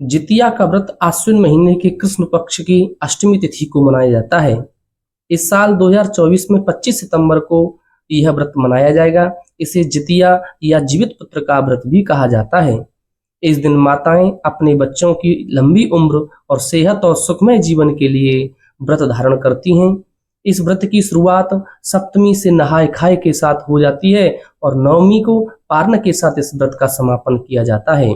जितिया का व्रत आश्विन महीने के कृष्ण पक्ष की अष्टमी तिथि को मनाया जाता है। इस साल 2024 में 25 सितंबर को यह व्रत मनाया जाएगा। इसे जितिया या जीवित पुत्र का व्रत भी कहा जाता है। इस दिन माताएं अपने बच्चों की लंबी उम्र और सेहत और सुखमय जीवन के लिए व्रत धारण करती हैं। इस व्रत की शुरुआत सप्तमी से नहाय खाए के साथ हो जाती है और नवमी को पारण के साथ इस व्रत का समापन किया जाता है।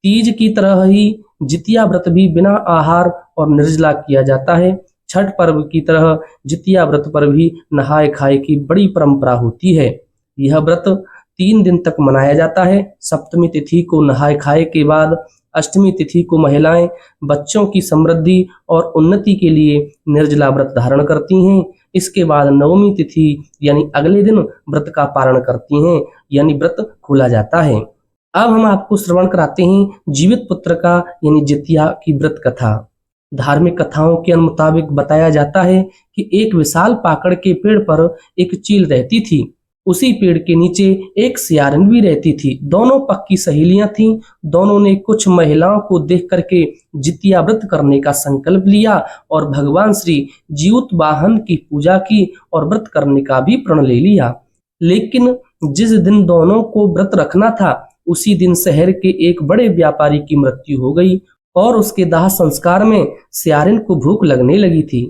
तीज की तरह ही जितिया व्रत भी बिना आहार और निर्जला किया जाता है। छठ पर्व की तरह जितिया व्रत पर भी नहाय खाए की बड़ी परंपरा होती है। यह व्रत 3 दिन तक मनाया जाता है। सप्तमी तिथि को नहाय खाए के बाद अष्टमी तिथि को महिलाएं बच्चों की समृद्धि और उन्नति के लिए निर्जला व्रत धारण करती हैं। इसके बाद नवमी तिथि यानी अगले दिन व्रत का पारण करती हैं, यानी व्रत खोला जाता है। अब हम आपको श्रवण कराते हैं जीवित पुत्र का यानी जितिया की व्रत कथा। धार्मिक कथाओं के मुताबिक बताया जाता है कि एक विशाल पाकड़ के पेड़ पर एक चील रहती थी। उसी पेड़ के नीचे एक सियारिन भी रहती थी। दोनों पक्की सहेलियां थीं। दोनों ने कुछ महिलाओं को देख करके जितिया व्रत करने का संकल्प लिया और भगवान श्री जीउत वाहन की पूजा की और व्रत करने का भी प्रण ले लिया। लेकिन जिस दिन दोनों को व्रत रखना था उसी दिन शहर के एक बड़े व्यापारी की मृत्यु हो गई और उसके दाह संस्कार में सियारिन को भूख लगने लगी थी।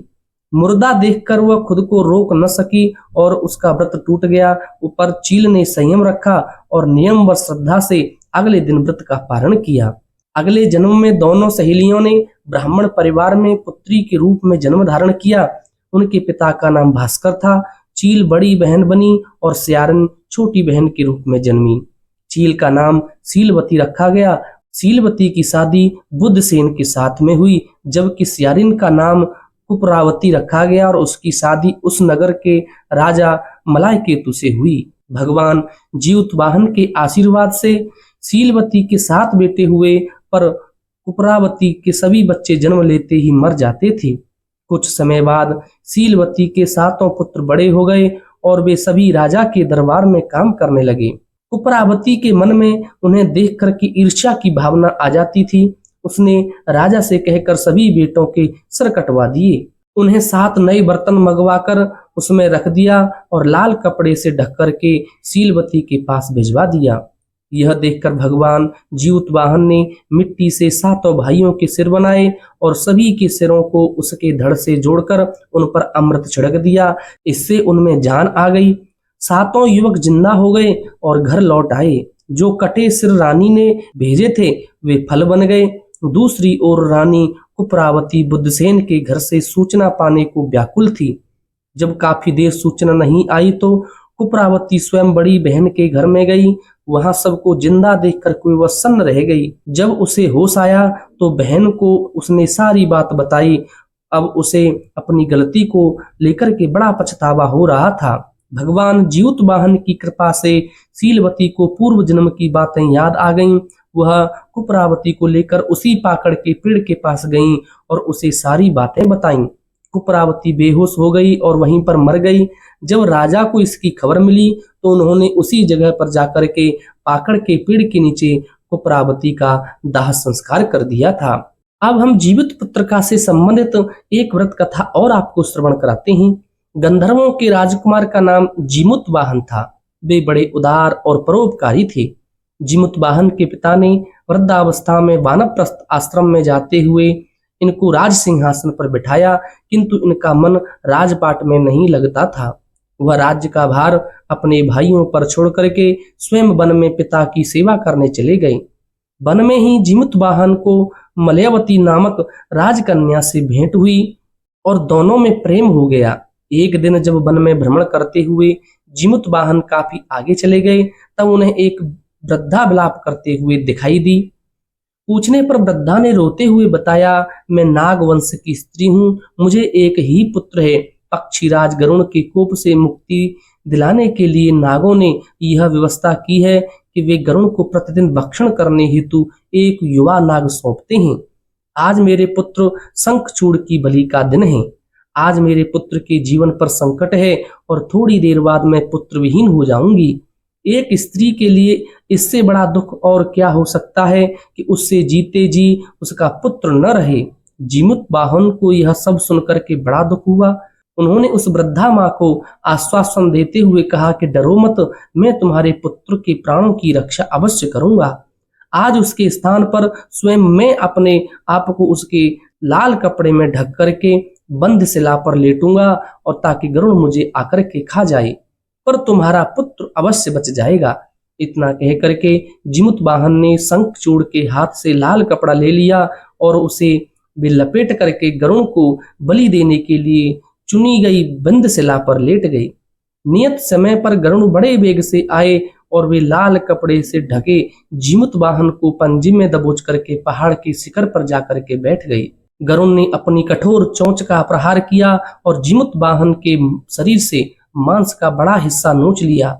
मुर्दा देखकर वह खुद को रोक न सकी और उसका व्रत टूट गया। ऊपर चील ने संयम रखा और नियम व श्रद्धा से अगले दिन व्रत का पारण किया। अगले जन्म में दोनों सहेलियों ने ब्राह्मण परिवार में पुत्री के रूप में जन्म धारण किया। उनके पिता का नाम भास्कर था। चील बड़ी बहन बनी और सियारिन छोटी बहन के रूप में जन्मी। चील का नाम सीलवती रखा गया। सीलवती की शादी बुद्धसेन के साथ में हुई, जबकि सियारिन का नाम कुपरावती रखा गया और उसकी शादी उस नगर के राजा मलायकेतु से हुई। भगवान जीउतवाहन के आशीर्वाद से सीलवती के 7 बेटे हुए, पर कुपरावती के सभी बच्चे जन्म लेते ही मर जाते थे। कुछ समय बाद सीलवती के 7 पुत्र बड़े हो गए और वे सभी राजा के दरबार में काम करने लगे। कुपरावती के मन में उन्हें देखकर की ईर्ष्या की भावना आ जाती थी। उसने राजा से कहकर सभी बेटों के सिर कटवा दिए। उन्हें 7 नए बर्तन मंगवाकर उसमें रख दिया और लाल कपड़े से ढक करके सीलवती के पास भिजवा दिया। यह देखकर भगवान जीउतवाहन ने मिट्टी से 7 भाइयों के सिर बनाए और सभी के सिरों को उसके धड़ से जोड़कर उन पर अमृत छिड़क दिया। इससे उनमें जान आ गई। 7 युवक जिंदा हो गए और घर लौट आए। जो कटे सिर रानी ने भेजे थे वे फल बन गए। दूसरी ओर रानी कुपरावती बुद्धसेन के घर से सूचना पाने को व्याकुल थी। जब काफी देर सूचना नहीं आई तो कुपरावती स्वयं बड़ी बहन के घर में गई। वहां सबको जिंदा देखकर कोई वह सन्न रह गई। जब उसे होश आया तो बहन को उसने सारी बात बताई। अब उसे अपनी गलती को लेकर के बड़ा पछतावा हो रहा था। भगवान जीउतवाहन की कृपा से सीलवती को पूर्व जन्म की बातें याद आ गईं। वह कुपरावती को लेकर उसी पाकड़ के पेड़ के पास गईं और उसे सारी बातें बताईं। कुपरावती बेहोश हो गई और वहीं पर मर गई। जब राजा को इसकी खबर मिली तो उन्होंने उसी जगह पर जाकर के पाकड़ के पेड़ के नीचे कुपरावती का दाह संस्कार कर दिया था। अब हम जीवित पुत्रिका से संबंधित एक व्रत कथा और आपको श्रवण कराते हैं। गंधर्वों के राजकुमार का नाम जीमुतवाहन था। वे बड़े उदार और परोपकारी थे। जीमुतवाहन के पिता ने वृद्धावस्था में वानप्रस्थ आश्रम में जाते हुए इनको राज सिंहासन पर बिठाया, किंतु इनका मन राजपाट में नहीं लगता था। वह राज्य का भार अपने भाइयों पर छोड़ करके स्वयं वन में पिता की सेवा करने चले गए। वन में ही जीमुतवाहन को मलयावती नामक राजकन्या से भेंट हुई और दोनों में प्रेम हो गया। एक दिन जब वन में भ्रमण करते हुए जीमुतवाहन काफी आगे चले गए तब उन्हें एक वृद्धा विलाप करते हुए दिखाई दी। पूछने पर वृद्धा ने रोते हुए बताया, मैं नाग वंश की स्त्री हूँ। मुझे एक ही पुत्र है। पक्षीराज गरुण के कोप से मुक्ति दिलाने के लिए नागों ने यह व्यवस्था की है कि वे गरुण को प्रतिदिन भक्षण करने हेतु एक युवा नाग सौंपते हैं। आज मेरे पुत्र शंखचूड़ की बलि का दिन है। आज मेरे पुत्र के जीवन पर संकट है और थोड़ी देर बाद मैं पुत्र विहीन हो जाऊंगी। एक स्त्री के लिए इससे बड़ा दुख और क्या हो सकता है कि उससे जीते जी उसका पुत्र न रहे। जीमूतवाहन को यह सब सुनकर के बड़ा दुख हुआ। उन्होंने उस वृद्धा माँ को आश्वासन देते हुए कहा कि डरो मत, मैं तुम्हारे पुत्र के प्राणों की रक्षा अवश्य करूंगा। आज उसके स्थान पर स्वयं मैं अपने आप को उसके लाल कपड़े में ढक करके बंद शिला पर लेटूंगा, और ताकि गरुड़ मुझे आकर के खा जाए, पर तुम्हारा पुत्र अवश्य बच जाएगा। इतना कह करके जीमूतवाहन ने शंखचूड़ के हाथ से लाल कपड़ा ले लिया और उसे वे लपेट करके गरुड़ को बलि देने के लिए चुनी गई बंद शिला पर लेट गई। नियत समय पर गरुड़ बड़े वेग से आए और वे लाल कपड़े से ढके जीमूतवाहन को पंजे में दबोच करके पहाड़ के शिखर पर जाकर के बैठ गई। गरुड़ ने अपनी कठोर चोंच का प्रहार किया और जीमूतवाहन के शरीर से मांस का बड़ा हिस्सा नोच लिया।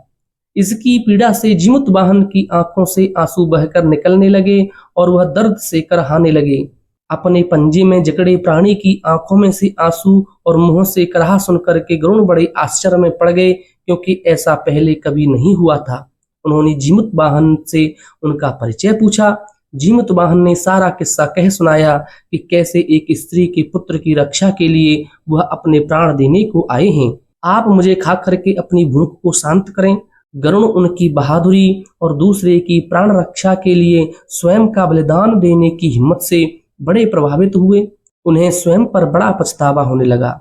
इसकी पीड़ा से जीमूतवाहन की आंखों से आंसू बहकर निकलने लगे और वह दर्द से करहाने लगे। अपने पंजे में जकड़े प्राणी की आंखों में से आंसू और मुंह से कराह सुनकर के गरुड़ बड़े आश्चर्य में पड़ गए, क्योंकि ऐसा पहले कभी नहीं हुआ था। उन्होंने जीमूतवाहन से उनका परिचय पूछा। जीमूतवाहन ने सारा किस्सा कह सुनाया कि कैसे एक स्त्री के पुत्र की रक्षा के लिए वह अपने प्राण देने को आए हैं। आप मुझे खा करके अपनी भूख को शांत करें। गरुड़ उनकी बहादुरी और दूसरे की प्राण रक्षा के लिए स्वयं का बलिदान देने की हिम्मत से बड़े प्रभावित हुए। उन्हें स्वयं पर बड़ा पछतावा होने लगा।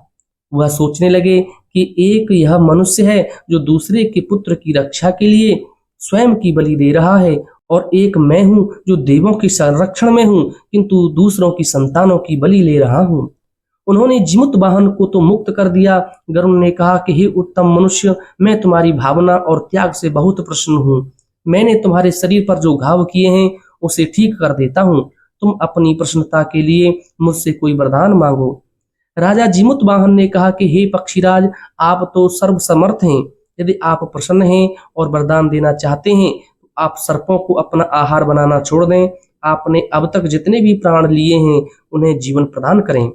वह सोचने लगे कि एक यह मनुष्य है जो दूसरे के पुत्र की रक्षा के लिए स्वयं की बलि दे रहा है, और एक मैं हूं जो देवों के संरक्षण में हूं किंतु दूसरों की संतानों की बलि ले रहा हूं। उन्होंने जीमूतवाहन को तो मुक्त कर दिया। गरुड़ ने कहा कि हे उत्तम मनुष्य, मैं तुम्हारी भावना और त्याग से बहुत प्रसन्न हूँ। मैंने तुम्हारे शरीर पर जो घाव किए हैं उसे ठीक कर देता हूँ। तुम अपनी प्रसन्नता के लिए मुझसे कोई वरदान मांगो। राजा जीमूतवाहन ने कहा कि हे पक्षीराज, आप तो सर्वसमर्थ हैं। यदि आप प्रसन्न हैं और वरदान देना चाहते हैं तो आप सर्पों को अपना आहार बनाना छोड़ दें। आपने अब तक जितने भी प्राण लिए हैं उन्हें जीवन प्रदान करें।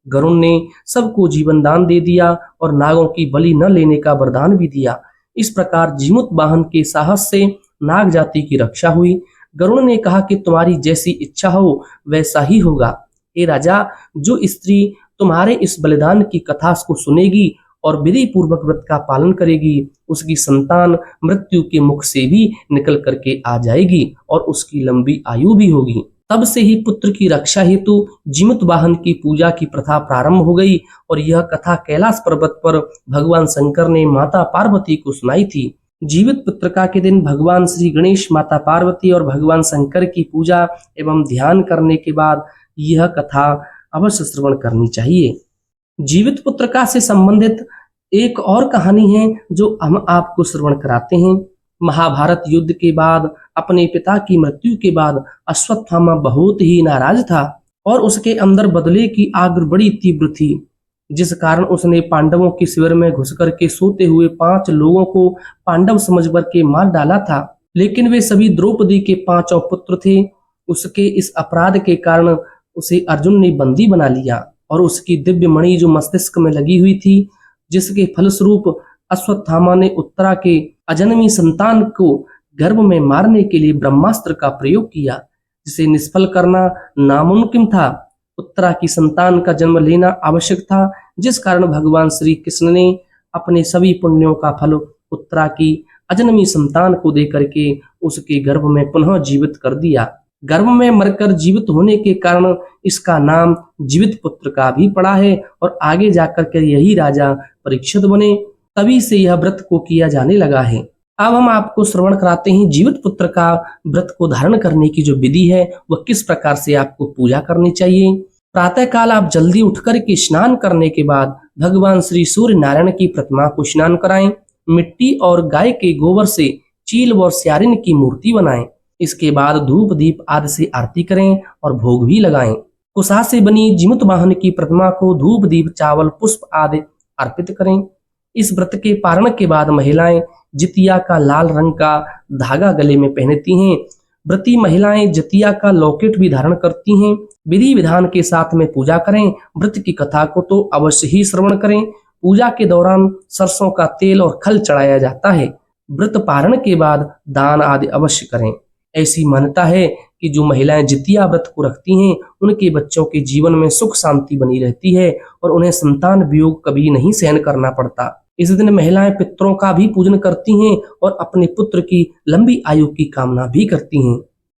गरुड़ ने सबको जीवन दान दे दिया और नागों की बलि न लेने का वरदान भी दिया। इस प्रकार जीमूतवाहन के साहस से नाग जाति की रक्षा हुई। गरुड़ ने कहा कि तुम्हारी जैसी इच्छा हो वैसा ही होगा। हे राजा, जो स्त्री तुम्हारे इस बलिदान की कथा को सुनेगी और विधि पूर्वक व्रत का पालन करेगी, उसकी संतान मृत्यु के मुख से भी निकल करके आ जाएगी और उसकी लंबी आयु भी होगी। तब से ही पुत्र की रक्षा हेतु जीमूतवाहन की पूजा की प्रथा प्रारंभ हो गई, और यह कथा कैलाश पर्वत पर भगवान शंकर ने माता पार्वती को सुनाई थी। जीवित पुत्रिका के दिन भगवान श्री गणेश, माता पार्वती और भगवान शंकर की पूजा एवं ध्यान करने के बाद यह कथा अवश्य श्रवण करनी चाहिए। जीवित पुत्रिका से संबंधित एक और कहानी है जो हम आपको श्रवण कराते हैं। महाभारत युद्ध के बाद अपने पिता की मृत्यु के बाद अश्वत्थामा बहुत ही नाराज था और उसके अंदर बदले की आग बड़ी तीव्र थी, जिस कारण उसने पांडवों के शिविर में घुस करके सोते हुए 5 लोगों को पांडव समझ कर के मार डाला था। लेकिन वे सभी द्रौपदी के 5 पुत्र थे। उसके इस अपराध के कारण उसे अर्जुन ने बंदी बना लिया और उसकी दिव्य मणि जो मस्तिष्क में लगी हुई थी, जिसके फलस्वरूप अश्वत्थामा ने उत्तरा के अजन्मी संतान को गर्भ में मारने के लिए ब्रह्मास्त्र का प्रयोग किया, जिसे निष्फल करना नामुमकिन था। उत्तरा की संतान का जन्म लेना आवश्यक था, जिस कारण भगवान श्री कृष्ण ने अपने सभी पुण्यों का फल उत्तरा की अजन्मी संतान को दे करके उसके गर्भ में पुनः जीवित कर दिया। गर्भ में मरकर जीवित होने के कारण इसका नाम जीवित पुत्र का भी पड़ा है और आगे जाकर के यही राजा परीक्षित बने। तभी से यह व्रत को किया जाने लगा है। अब हम आपको श्रवण कराते हैं जीवित पुत्र का व्रत को धारण करने की जो विधि है वह किस प्रकार से आपको पूजा करनी चाहिए। प्रातः काल आप जल्दी उठकर के स्नान करने के बाद भगवान श्री सूर्य नारायण की प्रतिमा को स्नान कराएं। मिट्टी और गाय के गोबर से चील व स्यारिन की मूर्ति बनाएं। इसके बाद धूप दीप आदि से आरती करें और भोग भी लगाएं। कुशा से बनी जीमूतवाहन की प्रतिमा को धूप दीप चावल पुष्प आदि अर्पित करें। इस व्रत के पारण के बाद महिलाएं जितिया का लाल रंग का धागा गले में पहनती हैं। व्रती महिलाएं जितिया का लॉकेट भी धारण करती हैं। विधि विधान के साथ में पूजा करें। व्रत की कथा को तो अवश्य ही श्रवण करें। पूजा के दौरान सरसों का तेल और खल चढ़ाया जाता है। व्रत पारण के बाद दान आदि अवश्य करें। ऐसी मान्यता है कि जो महिलाएं जितिया व्रत को रखती हैं उनके बच्चों के जीवन में सुख शांति बनी रहती है और उन्हें संतान वियोग कभी नहीं सहन करना पड़ता। इस दिन महिलाएं पितरों का भी पूजन करती हैं और अपने पुत्र की लंबी आयु की कामना भी करती हैं।